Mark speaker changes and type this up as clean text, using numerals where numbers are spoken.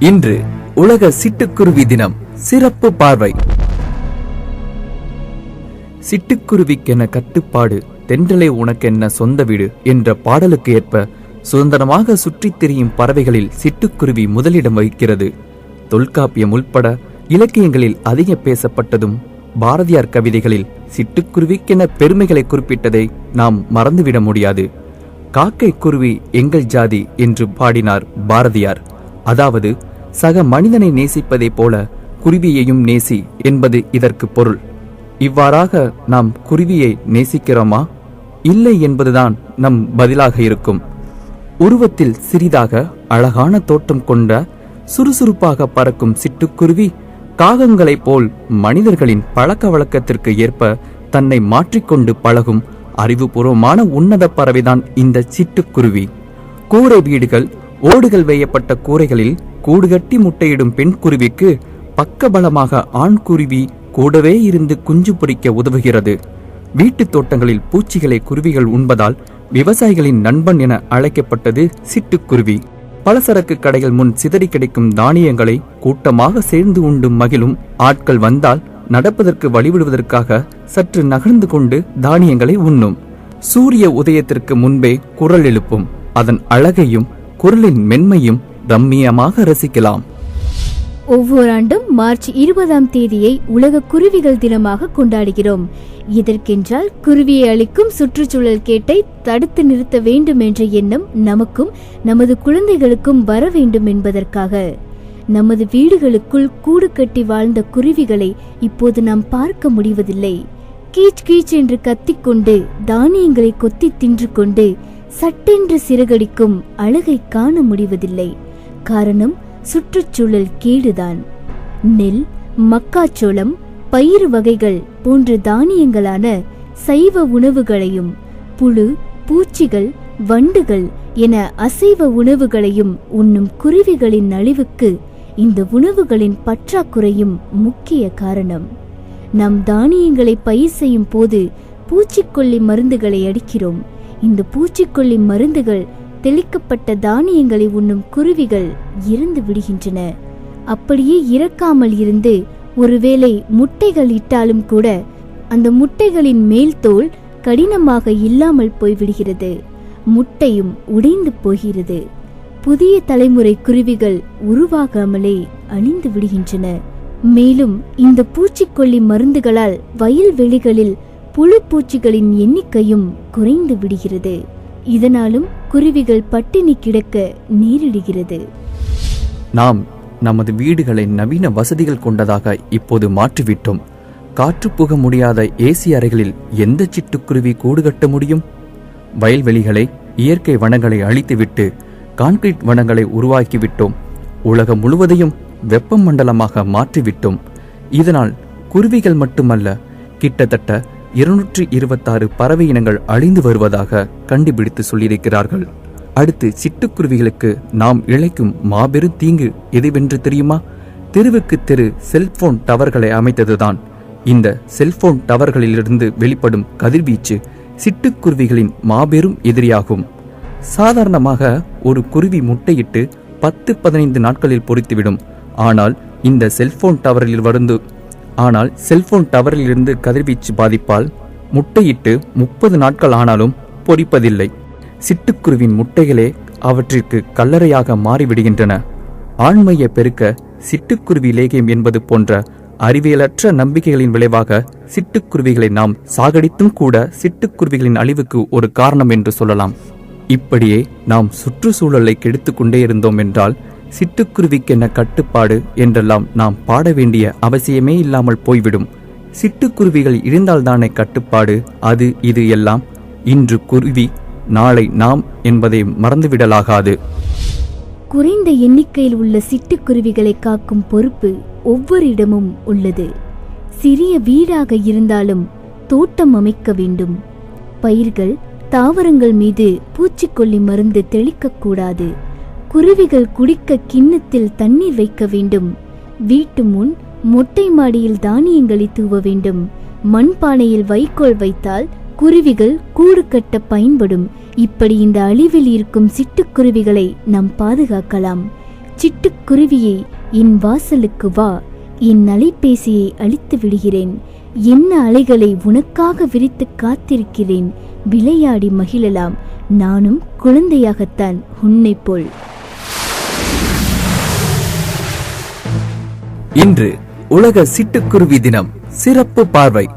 Speaker 1: இன்று உலக சிட்டுக்குருவி தினம். சிறப்பு பார்வை. சிட்டுக்குருவிக்கென கட்டுப்பாடு, தென்றலே உனக்கென்ன சொந்த வீடு என்ற பாடலுக்கு ஏற்ப சுதந்திரமாக சுற்றித் திரியும் பறவைகளில் சிட்டுக்குருவி முதலிடம் வகிக்கிறது. தொல்காப்பியம் உள்பட இலக்கியங்களில் அதிக பேசப்பட்டதும் பாரதியார் கவிதைகளில் சிட்டுக்குருவிக்கென பெருமைகளை குறிப்பிட்டதை நாம் மறந்துவிட முடியாது. காக்கை குருவி எங்கள் ஜாதி என்று பாடினார் பாரதியார். அதாவது சக மனிதனை நேசிப்பதை போல குருவியையும் நேசி என்பது இதற்கு பொருள். இவ்வாறாக நாம் குருவியை நேசிக்கிறோமா, இல்லை என்பதுதான் நம் பதிலாக இருக்கும். உருவத்தில் சிறிதாக அழகான தோற்றம் கொண்ட சுறுசுறுப்பாக பறக்கும் சிட்டுக்குருவி காகங்களைப் போல் மனிதர்களின் பழக்க வழக்கத்திற்கு ஏற்ப தன்னை மாற்றிக்கொண்டு பழகும் அறிவுபூர்வமான உன்னத பறவைதான் இந்த சிட்டுக்குருவி. கூரை வீடுகள், ஓடுகள் வேயப்பட்ட கூரைகளில் கூடுகட்டி முட்டையிடும் பெண் குருவிக்கு பக்கபலமாக ஆண் குருவி கூடவே இருந்து குஞ்சு பொரிக்க உதவுகிறது. வீட்டு தோட்டங்களில் பூச்சிகளை குருவிகள் உண்பதால் விவசாயிகளின் நண்பன் என அழைக்கப்பட்டது சிட்டுக்குருவி. பலசரக்கு கடைகள் முன் சிதறி கிடைக்கும் தானியங்களை கூட்டமாக சேர்ந்து உண்டு மகிழும் ஆட்கள் வந்தால் நடப்பதற்கு வழிவிடுவதற்காக சற்று நகர்ந்து கொண்டு தானியங்களை உண்ணும். சூரிய உதயத்திற்கு முன்பே குரல் எழுப்பும். அதன் அழகையும் குரலின் மென்மையும் ரம்மியமாக ரசிக்கலாம்.
Speaker 2: ஒவ்வொரு ஆண்டும் மார்ச் 20ஆம் தேதியை உலக குருவிகள் தினமாக கொண்டாடுகிறோம். இதற்கென்றால் குருவியை அளிக்கும் சுற்றுச்சூழல் கேட்டை தடுத்து நிறுத்த வேண்டும் என்ற எண்ணம் நமக்கும் நமது குழந்தைகளுக்கும் வர வேண்டும் என்பதற்காக. நமது வீடுகளுக்குள் கூடு கட்டி வாழ்ந்த குருவிகளை இப்போது நாம் பார்க்க முடிவதில்லை. கீச் கீச் என்று கத்திக்கொண்டு தானியங்களை கொத்தி தின்று கொண்டு சட்டென்று சிறகடிக்கும் அழகை காண முடிவதில்லை. காரணம் சுற்றுச்சூழல் கேடுதான். நெல், மக்காச்சோளம், பயிறு வகைகள் போன்ற தானியங்களான சைவ உணவுகளையும் புழு, பூச்சிகள், வண்டுகள் என அசைவ உணவுகளையும் உண்ணும் குருவிகளின் அழிவுக்கு இந்த உணவுகளின் பற்றாக்குறையும் முக்கிய காரணம். நாம் தானியங்களை பயிர் செய்யும் போது பூச்சிக்கொல்லி மருந்துகளை அடிக்கிறோம். இந்த பூச்சிக்கொல்லி மருந்துகள் தெளிக்கப்பட்ட தானியங்களை உண்ணும் குருவிகள் இறந்து விடுகின்றன. அப்படியே இறக்காமல் இருந்து ஒருவேளை முட்டைகள் இட்டாலும் கூட அந்த முட்டைகளின் மேல் தோல் கடினமாக இல்லாமல் போய்விடுகிறது. முட்டையும் உடைந்து போகிறது. புதிய தலைமுறை குருவிகள் உருவாகாமலே அழிந்து விடுகின்றன. மேலும் இந்த பூச்சிக்கொல்லி மருந்துகளால் வயல்வெளிகளில் புழு பூச்சிகளின் எண்ணிக்கையும் குறைந்து விடுகிறது. இதனாலும் குருவிகள் பட்டினி கிடக்க நேரிடுகிறது.
Speaker 1: நாம் நமது வீடுகளை நவீன வசதிகள் கொண்டதாக இப்போது மாற்றிவிட்டோம். காற்று புக முடியாத ஏசி அறைகளில் எந்த சிட்டுக்குருவி கூடு கட்ட முடியும்? வயல்வெளிகளை, இயற்கை வனங்களை அழித்துவிட்டு கான்கிரீட் வனங்களை உருவாக்கிவிட்டோம். உலகம் முழுவதையும் வெப்ப மண்டலமாக மாற்றிவிட்டோம். இதனால் குருவிகள் மட்டுமல்ல, கிட்டத்தட்ட 226 பறவை இனங்கள் அழிந்து வருவதாக கண்டுபிடித்து சொல்லியிருக்கிறார்கள். அடுத்து சிட்டுக்குருவிகளுக்கு நாம் இழைக்கும் மாபெரும் தீங்கு எதுவென்று தெரியுமா? தெருவுக்கு தெரு செல்போன் டவர்களை அமைத்ததுதான். இந்த செல்போன் டவர்களிலிருந்து வெளிப்படும் கதிர்வீச்சு சிட்டுக்குருவிகளின் மாபெரும் எதிரியாகும். சாதாரணமாக ஒரு குருவி முட்டையிட்டு 10-15 நாட்களில் பொரித்துவிடும். ஆனால் செல்போன் டவரிலிருந்து கதிர்வீச்சு பாதிப்பால் முட்டையிட்டு 30 நாட்கள் ஆனாலும் பொரிப்பதில்லை. சிட்டுக்குருவின் முட்டைகளே அவற்றிற்கு கல்லறையாக மாறிவிடுகின்றன. ஆண்மையை பெருக்க சிட்டுக்குருவி லேகியம் என்பது போன்ற அறிவியலற்ற நம்பிக்கைகளின் விளைவாக சிட்டுக்குருவிகளை நாம் சாகடித்தும் கூட சிட்டுக்குருவிகளின் அழிவுக்கு ஒரு காரணம் என்று சொல்லலாம். இப்படியே நாம் சுற்றுச்சூழலை கெடுத்துக் கொண்டே இருந்தோம் என்றால் சிட்டுக்குருவிக்கென்ன கட்டுப்பாடு என்றெல்லாம் நாம் பாட வேண்டிய அவசியமே இல்லாமல் போய்விடும். சிட்டுக்குருவிகள் இருந்தால்தானே கட்டுப்பாடு, அது இது எல்லாம். இன்று குருவி, நாளை நாம் என்பதை மறந்துவிடலாகாது.
Speaker 2: குறைந்த எண்ணிக்கையில் உள்ள சிட்டுக்குருவிகளை காக்கும் பொறுப்பு ஒவ்வொரு இடமும் உள்ளது. சிறிய வீடாக இருந்தாலும் தோட்டம் அமைக்க வேண்டும். பயிர்கள், தாவரங்கள் மீது பூச்சிக்கொல்லி மருந்து தெளிக்கக்கூடாது. குருவிகள் குடிக்க கிண்ணத்தில் தண்ணீர் வைக்க வேண்டும். வீட்டு முன் மொட்டை மாடியில் தானியங்களை தூவ வேண்டும். மண்பானையில் வைக்கோல் வைத்தால் குருவிகள் கூடு கட்ட பயன்படும். இப்படி இந்த அழிவில் இருக்கும் சிட்டுக்குருவிகளை நாம் பாதுகாக்கலாம். சிட்டுக்குருவியே, என் வாசலுக்கு வா. என் அலைபேசியை அழித்து விடுகிறேன். என்ன அலைகளை உனக்காக விரித்து காத்திருக்கிறேன். விளையாடி மகிழலாம். நானும் குழந்தையாகத்தான் உன்னை போல்.
Speaker 1: இன்று உலக சிட்டுக்குருவி தினம். சிறப்பு பார்வை.